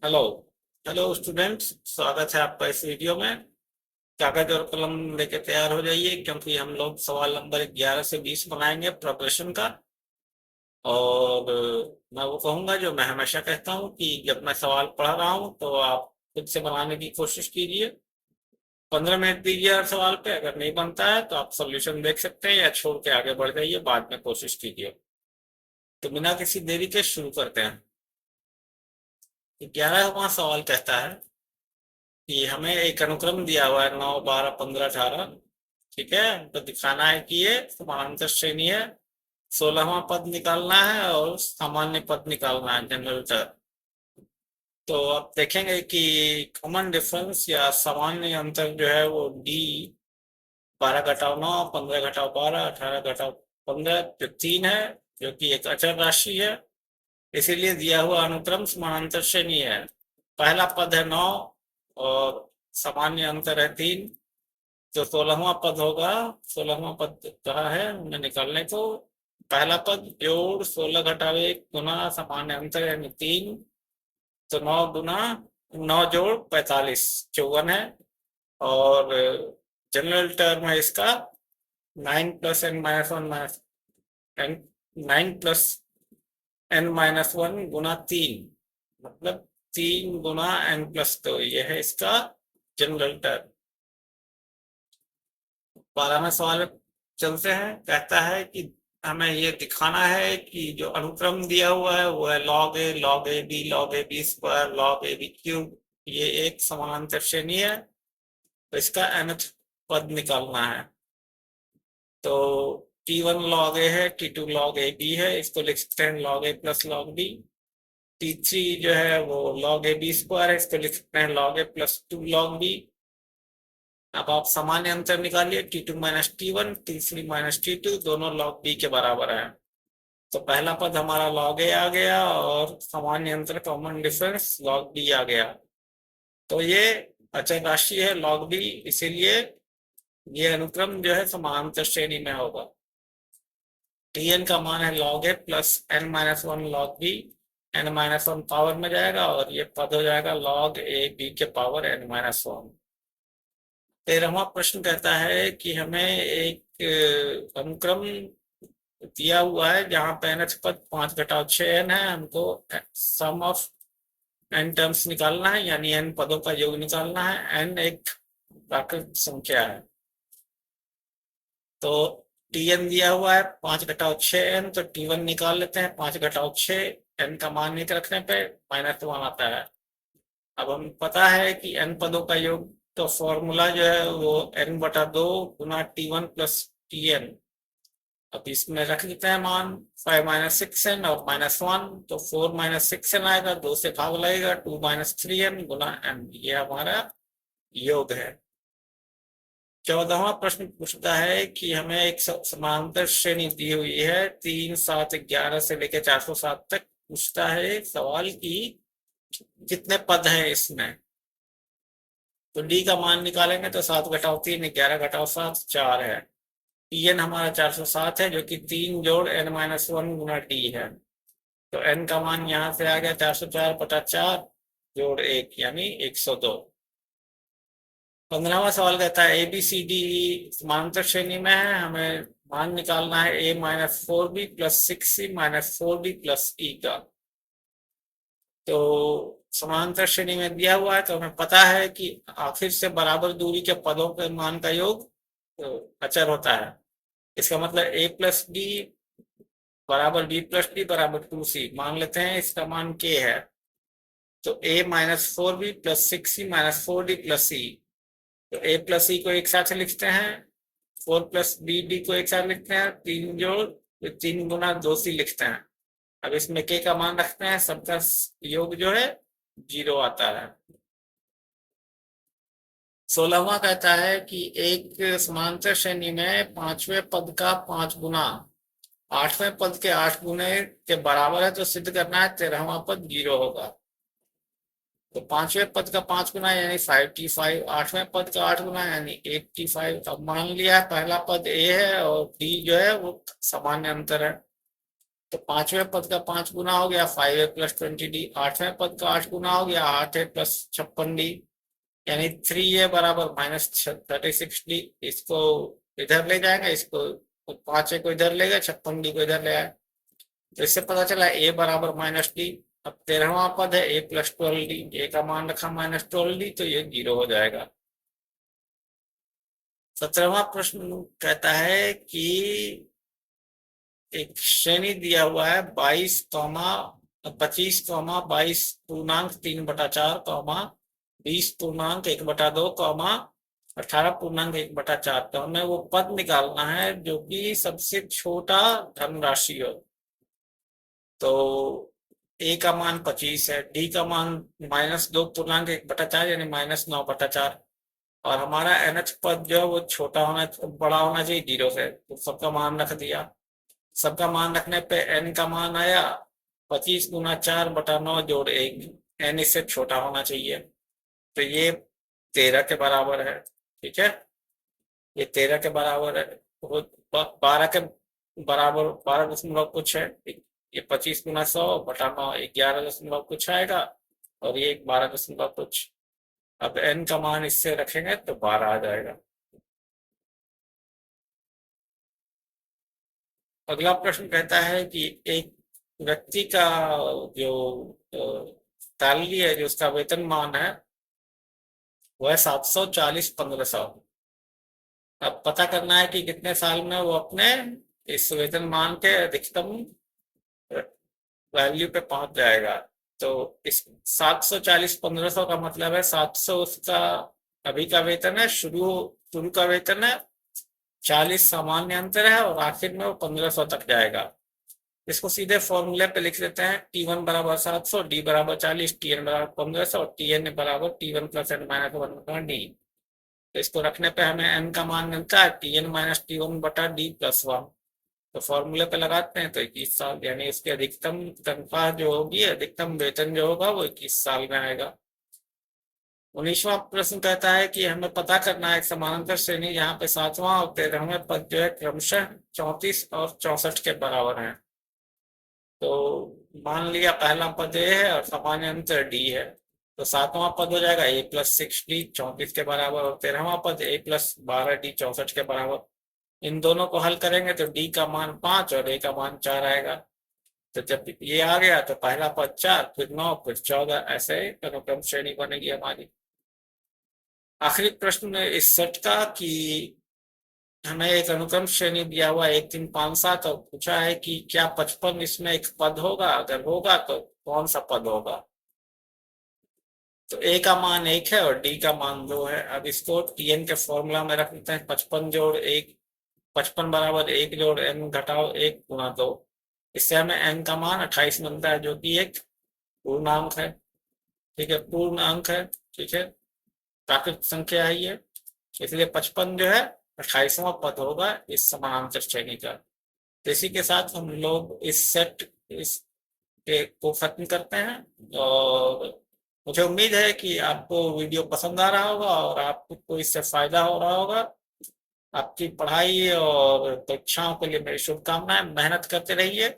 Hello. Hello students, स्वागत है आपका इस वीडियो में। कागज और कलम लेके तैयार हो जाइए, क्योंकि हम लोग सवाल नंबर 11 से 20 बनाएंगे प्रोग्रेशन का। और मैं वो कहूँगा जो मैं हमेशा कहता हूँ कि जब मैं सवाल पढ़ रहा हूँ तो आप खुद से बनाने की कोशिश कीजिए। 15 मिनट दीजिए हर सवाल पे, अगर नहीं बनता है तो आप सॉल्यूशन देख सकते हैं या छोड़ के आगे बढ़ जाइए, बाद में कोशिश कीजिए। तो बिना किसी देरी के शुरू करते हैं। 11वां सवाल कहता है कि हमें एक अनुक्रम दिया हुआ है 9, 12, 15, 18। ठीक है, हमको दिखाना है कि ये समानांतर श्रेणी है। 16वां पद निकालना है और सामान्य पद निकालना है, जनरल टर्म। तो आप देखेंगे कि कॉमन डिफरेंस या सामान्य अंतर जो है वो डी 12 - 9, 15 - 12, 18 - 15 जो 3 है, जो कि एक अचर राशि है। इसीलिए दिया हुआ अनुक्रम समानांतर श्रेणी है। पहला पद है 9 और सामान्य अंतर है 3। जो 16वां पद होगा, 16वां पद कहा है हमने निकालने को। पहला पद जोड़ 16 घटाव 1 गुना सामान्य अंतर यानी 3। तो 9 गुना 9 जोड़ 45 54 है। और जनरल टर्म है इसका 9 + n - 1 गुना 3, मतलब 3 गुना n+2। यह है इसका जनरल टर्म। 12वें सवाल में चलते हैं। कहता है कि हमें ये दिखाना है कि जो अनुक्रम दिया हुआ है वो है log a, log ab, log ab² log ab³ ये एक समानांतर श्रेणी है। तो इसका nth पद निकालना है। तो t1 log a है, t2 log ab है, इसको लिख सकते हैं log a + log b। t3 जो है वो log ab² है, इसको लिख सकते हैं log a + 2 log b। अब आप सामान्य अंतर निकालिए, T2 - T1, T3 - T2 दोनों log b के बराबर है। तो पहला पद हमारा log a आ गया और सामान्य अंतर कॉमन डिफरेंस log b आ गया। तो ये अचर राशि है log b, इसीलिए ये अनुक्रम जो है समानांतर श्रेणी में होगा। Tn का मान है log a + n-1 log b। n-1 power में जाएगा और ये पद हो जाएगा log a b के पावर n-1। 13वां प्रश्न कहता है कि हमें एक अनुक्रम दिया हुआ है जहां पे nth पद 5 घटाव 6n है। हमको सम ऑफ n टर्म्स निकालना है, यानी n पदों का योग निकालना है। n एक प्राकृत संख्या है। तो Tn दिया हुआ है 5 घटाव 6n, तो T1 निकाल लेते हैं। 5 घटाव 6 n का मान नहीं रखने पे -1 आता है। अब हम पता है कि n पदों का योग, तो फॉर्मूला जो है वो n/2 गुना T1 + Tn। अब इसमें रख देते हैं मान 5 - 6n और -1, तो 4 - 6n आएगा, 2 से भाग लगेगा, 2 - 3n गुना n। ये हमारा योग है। 14वां प्रश्न पूछता है कि हमें एक समांतर श्रेणी दी हुई है 3, 7, 11 से लेकर 407 तक। पूछता है सवाल की कितने पद हैं इसमें। तो डी का मान निकालेंगे तो 7 घटाव 3 11 घटाव 7 4 है। Tn हमारा 407 है, जो कि 3 जोड़ n-1 गुना डी है। तो n का मान यहाँ से आ गया 404/4 जोड़ 1 यानी 102। 15वां सवाल कहता है ABCD समांतर श्रेणी में है। हमें मान निकालना है a-4b + 6c - 4d + e का। तो समांतर श्रेणी में दिया हुआ है, तो हमें पता है कि आखिर से बराबर दूरी के पदों के मान का योग तो अचर होता है। इसका मतलब a + b बराबर b + d बराबर 2c मान लेते हैं। इसका मान k है। तो a-4b + 6c - 4d + c। तो a + e को एक साथ लिखते हैं, 4 + bd को एक साथ लिखते हैं, 3 जोड़ 3 गुना 2c लिखते हैं। अब इसमें k का मान रखते हैं, सबका योग जो है 0 आता है। 16वां कहता है कि एक समांतर श्रेणी में 5वें पद का 5 गुना 8वें पद के 8 गुने के बराबर है। तो सिद्ध करना है 13वां पद 0 होगा। तो 5वें पद का 5 गुना यानी 5t5, 8वें पद का 8 गुना यानी 8t5। अब मान लिया पहला पद a है और d जो है वो सामान्य अंतर है। तो पांचवें पद का 5 गुना हो गया 5a प्लस 20d, आठवें पद का 8 गुना हो गया 8a प्लस 56d, यानी 3a बराबर माइनस 36d। इसको इधर ले जाएंगे, इसको 5a को इधर ले गए, 56d को इधर ले आए, तो इससे पता चला a बराबर माइनस डी। अब 13वां पद है a प्लस 12d, a का मान रखा माइनस 12d, तो ये 0 हो जाएगा। 17वां प्रश्न कहता है कि एक श्रेणी दिया हुआ है 25 पूर्णांक 3/4 20 पूर्णांक 1/2 18 पूर्णांक 1/4, तो हमें वो पद निकालना है जो कि सबसे छोटा धनराशि हो। तो ए का मान 25 है, डी का मान -2 पूर्णांक 1/4 यानी -9/4, और हमारा nth पद जो है वो छोटा होना, बड़ा होना चाहिए 0 से, तो सबका मान रख दिया। सबका मान रखने पे n का मान आया 25 गुना 4/9 जोड़ 1, n इससे छोटा होना चाहिए, तो ये 13 के बराबर है। ठीक है, ये 13 के बराबर है, वो 12 के बराबर 12 कुछ है। ये 25 गुना 100/9 11 कुछ आएगा, और ये 12 कुछ। अब n का मान इससे रखेंगे तो 12 आ जाएगा। अगला प्रश्न कहता है कि एक व्यक्ति का जो सैलरी है, जो उसका वेतनमान है, वह 740-1500। अब पता करना है कि कितने साल में वो अपने इस वेतनमान के अधिकतम वैल्यू पे पहुंच जाएगा। तो इस 740-1500 का मतलब है 700 उसका अभी का वेतन है, शुरू शुरू का वेतन है, 40 सामान्य अंतर है, और आखिर में वो 1500 तक जाएगा। इसको सीधे फॉर्मूले पे लिख देते हैं, T1 बराबर 700, D बराबर 40, Tn बराबर 1500, और Tn बराबर T1 plus n minus 1/d। तो इसको रखने पे हमें n का मान मिलता है Tn माइनस T1/d प्लस 1। तो फॉर्मूले पे लगाते हैं तो 21 साल, यानी इसकी अधिकतम तनख्वाह जो होगी, अधिकतम वेतन जो होगा वो 21 साल में आएगा। 19वां प्रश्न कहता है कि हमें पता करना है एक समानांतर श्रेणी जहाँ पे 7वां और 13वें पद जो है क्रमशः 34 और 64 के बराबर है। तो मान लिया पहला पद ए है और सामान्य अंतर डी है, तो 7वां पद हो जाएगा a प्लस 6d 34 के बराबर, और 13वां पद a प्लस 12d 64 के बराबर। इन दोनों को हल करेंगे तो d का मान 5 और a का मान 4 आएगा। तो जब ये आ गया तो पहला पद 4, फिर 9, फिर 14, ऐसे अनुक्रम श्रेणी बनेगी हमारी। आखिरी प्रश्न इस सेट का कि हमें एक अनुक्रम श्रेणी दिया हुआ 1 3 5 7, और पूछा है कि क्या 55 इसमें एक पद होगा, अगर होगा तो कौन सा पद होगा। तो a का मान 1 है और d का मान 2 है। अब इसको Tn के फॉर्मूला में रख देते हैं, 55 जोड़ 1, 55 बराबर 1 जोड़ n घटाओ 1 गुना 2। इससे हमें n का मान 28 मिलता है, जो कि एक पूर्णांक है। ठीक है, पूर्ण अंक है। ठीक है, प्राकृत संख्या है ये, इसलिए 55 जो है 28वां पद होगा इस समानांतर श्रेणी का। तो इसी के साथ हम लोग इस सेट इस को खत्म करते हैं, और मुझे उम्मीद है कि आपको वीडियो पसंद आ रहा होगा और आपको इससे फायदा हो रहा होगा। आपकी पढ़ाई और परीक्षाओं के लिए मेरी शुभकामनाएं, मेहनत करते रहिए।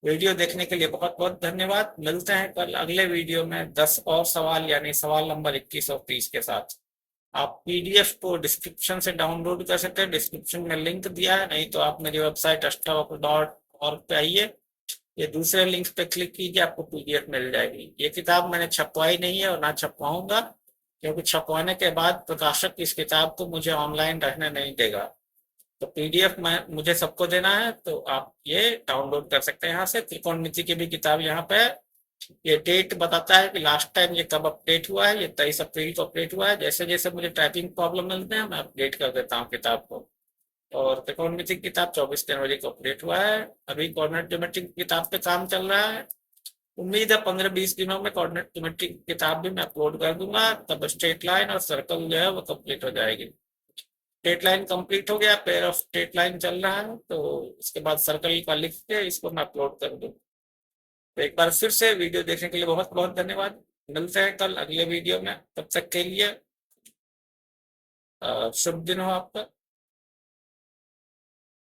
वीडियो देखने के लिए बहुत बहुत धन्यवाद। मिलते हैं कल अगले वीडियो में 10 और सवाल, यानी सवाल नंबर 21 और 30 के साथ। आप पीडीएफ को डिस्क्रिप्शन से डाउनलोड कर सकते हैं, डिस्क्रिप्शन में लिंक दिया है, नहीं तो आप मेरी वेबसाइट अष्टावक्र.org पे आइए, ये दूसरे लिंक पे क्लिक कीजिए, आपको पीडीएफ मिल जाएगी। ये किताब मैंने छपवाई नहीं है और ना छपवाऊंगा, क्योंकि छपवाने के बाद प्रकाशक इस किताब को मुझे ऑनलाइन रखने नहीं देगा। तो पीडीएफ में मुझे सबको देना है, तो आप ये डाउनलोड कर सकते हैं यहाँ से। त्रिकोणमिति की भी किताब यहाँ पे है। ये डेट बताता है कि लास्ट टाइम ये कब अपडेट हुआ है, ये 23 अप्रैल को अपडेट हुआ है। जैसे जैसे मुझे टाइपिंग प्रॉब्लम मिलते हैं मैं अपडेट कर देता हूँ किताब को। और त्रिकोणमिति की किताब 24 जनवरी को अपडेट हुआ है। अभी कोऑर्डिनेट ज्योमेट्री की किताब पे काम चल रहा है। उम्मीद है 15-20 दिनों में कोऑर्डिनेट ज्योमेट्री की किताब भी मैं अपलोड कर दूंगा, तब स्ट्रेट लाइन और सर्कल जो है वो कंप्लीट हो जाएगी। स्ट्रेट लाइन कंप्लीट हो गया, पेयर ऑफ स्ट्रेट लाइन चल रहा है, तो उसके बाद सर्कल का लिख के इसको मैं अपलोड कर दूँ। तो एक बार फिर से वीडियो देखने के लिए बहुत बहुत धन्यवाद। मिलते हैं कल अगले वीडियो में, तब तक के लिए शुभ दिन हो आपका।